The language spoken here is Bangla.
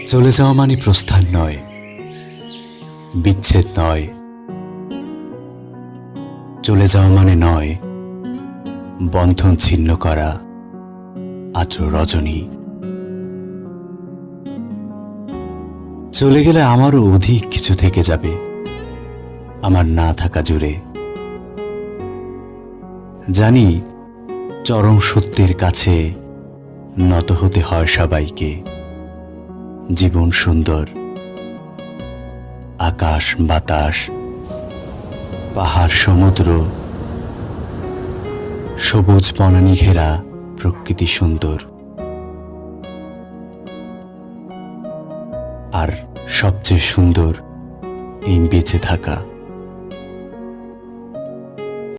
চলে যাওয়া মানে প্রস্থান নয়, বিচ্ছেদ নয়। চলে যাওয়া মানে নয় বন্ধন ছিন্ন করা আদ্র রজনী। চলে গেলে আমারও অধিক কিছু থেকে যাবে আমার না থাকা জুড়ে। জানি চরম সত্যের কাছে নত হতে হয় সবাইকে। জীবন সুন্দর, আকাশ বাতাস, পাহাড় সমুদ্র, সবুজ বনানী ঘেরা প্রকৃতি সুন্দর। আর সবচেয়ে সুন্দর এই বেঁচে থাকা।